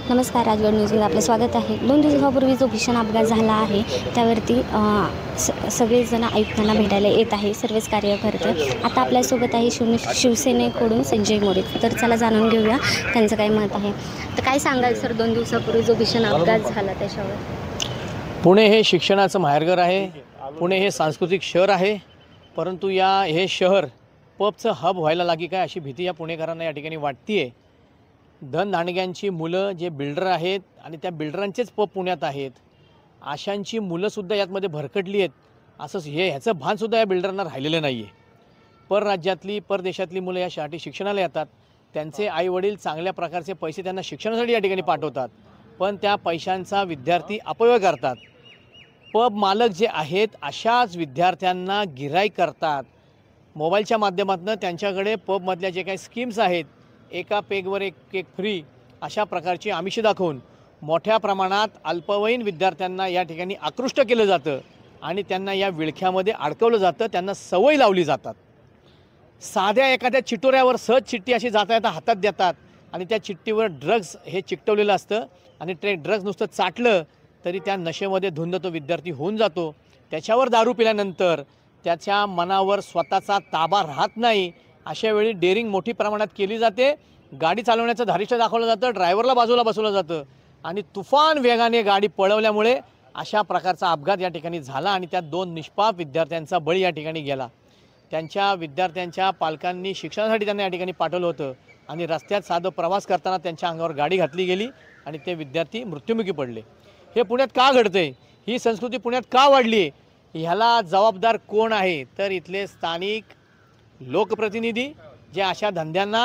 नमस्कार, राजगड न्यूजमध्ये आपलं स्वागत आहे। 2 दिवसापूर्वी जो भीषण अपघात झाला आहे त्यावरती सगळेजण आयुक्तांना भेटायला येत आहे, सर्वच कार्यकर्ते। आता आपल्यासोबत आहे शिवसेनेकडून संजय मोरे। तर चला जाणून घेऊया त्यांचं काय मत आहे। तर काय सांगाल सर, 2 दिवसापूर्वी जो भीषण अपघात झाला त्याच्यावर? पुणे हे शिक्षणाचं माहेरघर आहे, पुणे हे सांस्कृतिक शहर आहे, परंतु हे शहर पबचं हब व्हायला लागी काय अशी भीती या पुणेकरांना या ठिकाणी वाटते। धनधानग्यांची मुलं जे बिल्डर आहेत आणि त्या बिल्डरांचेच पब पुण्यात आहेत, अशांची मुलंसुद्धा यातमध्ये भरकटली आहेत, असं ह्याचं भानसुद्धा या बिल्डरांना राहिलेलं नाही आहे। परराज्यातली परदेशातली मुलं यासाठी शिक्षणाला येतात, त्यांचे आईवडील चांगल्या प्रकारचे पैसे त्यांना शिक्षणासाठी या ठिकाणी पाठवतात, पण त्या पैशांचा विद्यार्थी अपव्यय करतात। पब मालक जे आहेत अशाच विद्यार्थ्यांना गिऱ्हाईक करतात, मोबाईलच्या माध्यमातून त्यांच्याकडे पबमधल्या जे काही स्कीम्स आहेत, एका पेगवर एक केक फ्री अशा प्रकारची आमिषे दाखवून मोठ्या प्रमाणात अल्पवयीन विद्यार्थ्यांना या ठिकाणी आकृष्ट केलं जातं आणि त्यांना या विळख्यामध्ये अडकवलं जातं, त्यांना सवय लावली जातात। साध्या एखाद्या चिटोऱ्यावर सहज चिठ्ठी अशी जाता येता हातात देतात आणि त्या चिठ्ठीवर ड्रग्ज हे चिकटवलेलं असतं आणि ते ड्रग्ज नुसतं चाटलं तरी त्या नशेमध्ये धुंद तो विद्यार्थी होऊन जातो। त्याच्यावर दारू पिल्यानंतर त्याच्या मनावर स्वतःचा ताबा राहत नाही, अशा वेळी डेअरिंग मोठी प्रमाणात केली जाते, गाडी चालवण्याचं धारिष्ट्य दाखवलं जातं, ड्रायव्हरला बाजूला बसवलं जातं आणि तुफान वेगाने गाडी पळवल्यामुळे अशा प्रकारचा अपघात या ठिकाणी झाला आणि त्या 2 निष्पाप विद्यार्थ्यांचा बळी या ठिकाणी गेला। त्यांच्या विद्यार्थ्यांच्या पालकांनी शिक्षणासाठी त्यांना या ठिकाणी पाठवलं होतं आणि रस्त्यात साधं प्रवास करताना त्यांच्या अंगावर गाडी घातली गेली आणि ते विद्यार्थी मृत्युमुखी पडले। हे पुण्यात का घडतंय, ही संस्कृती पुण्यात का वाढली आहे, ह्याला जबाबदार कोण आहे? तर इथले स्थानिक लोकप्रतिनिधी जे अशा धंद्यांना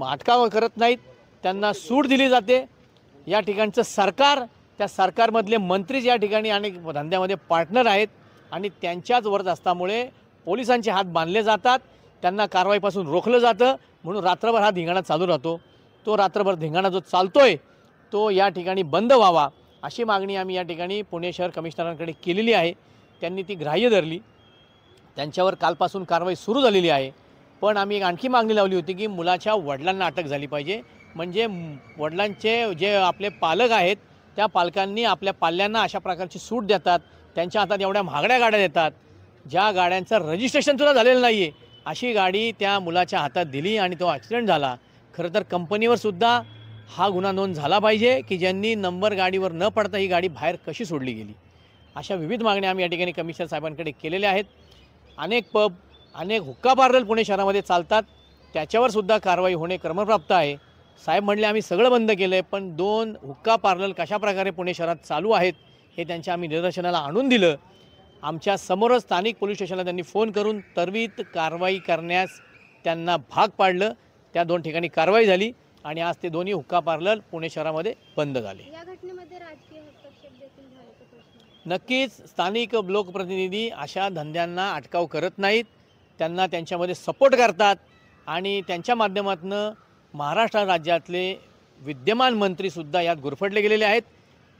अटकाव करत नाहीत, त्यांना सूट दिली जाते। या ठिकाणचं सरकार, त्या सरकारमधले मंत्री या ठिकाणी अनेक धंद्यामध्ये पार्टनर आहेत आणि त्यांच्याच वरदस्तामुळे पोलिसांचे हात बांधले जातात, त्यांना कारवाईपासून रोखलं जातं, म्हणून रात्रभर हा धिंगाणा चालू राहतो। तो रात्रभर धिंगाणा जो चालतोय तो या ठिकाणी बंद व्हावा अशी मागणी आम्ही या ठिकाणी पुणे शहर कमिशनरांकडे केलेली आहे। त्यांनी ती ग्राह्य धरली, त्यांच्यावर कालपासून कारवाई सुरू झालेली आहे। पण आम्ही एक आणखी मागणी लावली होती की मुलाच्या वडिलांना अटक झाली पाहिजे, म्हणजे वडिलांचे जे आपले पालक आहेत त्या पालकांनी आपल्या पाल्यांना अशा प्रकारची सूट देतात, त्यांच्या हातात एवढ्या महागड्या गाड्या देतात, ज्या गाड्यांचं रजिस्ट्रेशनसुद्धा झालेलं नाही आहे, अशी गाडी त्या मुलाच्या हातात दिली आणि तो ॲक्सिडेंट झाला। खरं तर कंपनीवरसुद्धा हा गुन्हा नोंद झाला पाहिजे की ज्यांनी नंबर गाडीवर न पडता ही गाडी बाहेर कशी सोडली गेली। अशा विविध मागण्या आम्ही या ठिकाणी कमिशनर साहेबांकडे केलेल्या आहेत। अनेक पब, अनेक हुक्का पार्लर पुणे शहरामध्ये चालतात, त्याच्यावरसुद्धा कारवाई होणे क्रमप्राप्त आहे। साहेब म्हणले आम्ही सगळं बंद केलं आहे, पण 2 हुक्का पार्लर कशाप्रकारे पुणे शहरात चालू आहेत हे त्यांच्या आम्ही निदर्शनाला आणून दिलं। आमच्या समोरच स्थानिक पोलीस स्टेशनला त्यांनी फोन करून त्वरित कारवाई करण्यास त्यांना भाग पाडलं। त्या 2 ठिकाणी कारवाई झाली आणि आज ते दोन्ही हुक्का पार्लर पुणे शहरामध्ये बंद झाले। या घटनेमध्ये राजकीय हस्तक्षेप देखील झाल्याचा प्रश्न? नक्कीच स्थानिक लोकप्रतिनिधी अशा धंद्यांना अटकाव करत नाहीत, त्यांना त्यांच्यामध्ये सपोर्ट करतात आणि त्यांच्या माध्यमातून महाराष्ट्र राज्यातले विद्यमान मंत्रीसुद्धा यात गुरफटले गेलेले आहेत।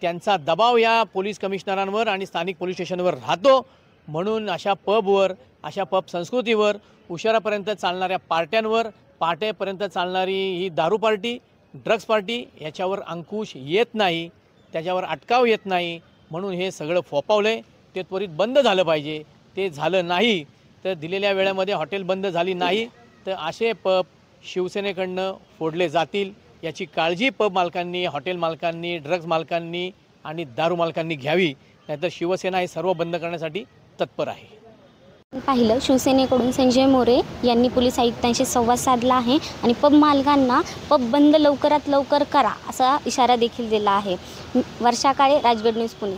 त्यांचा दबाव या पोलीस कमिशनरांवर आणि स्थानिक पोलीस स्टेशनवर राहतो, म्हणून अशा पबवर, अशा पब संस्कृतीवर, उशिरापर्यंत चालणाऱ्या पार्ट्यांवर, पहाटेपर्यंत चालणारी ही दारू पार्टी, ड्रग्स पार्टी याच्यावर अंकुश येत नाही, त्याच्यावर अटकाव येत नाही, म्हणून हे सगळं फोपावलं आहे। ते त्वरित बंद झालं पाहिजे। ते झालं नाही तर दिलेल्या वेळेमध्ये हॉटेल बंद झाली नाही तर असे पब शिवसेनेकडनं फोडले जातील, याची काळजी पब मालकांनी, हॉटेल मालकांनी, ड्रग्ज मालकांनी आणि दारू मालकांनी घ्यावी, नाहीतर शिवसेना हे सर्व बंद करण्यासाठी तत्पर आहे। पाहिलं, शिवसेनेकडून संजय मोरे यांनी पोलीस आयुक्तांशी संवाद साधला आहे आणि पब मालकांना पब बंद लवकरात लवकर करा असा इशारा देखील दिला आहे। वर्षा काळे, राजगड न्यूज, पुणे।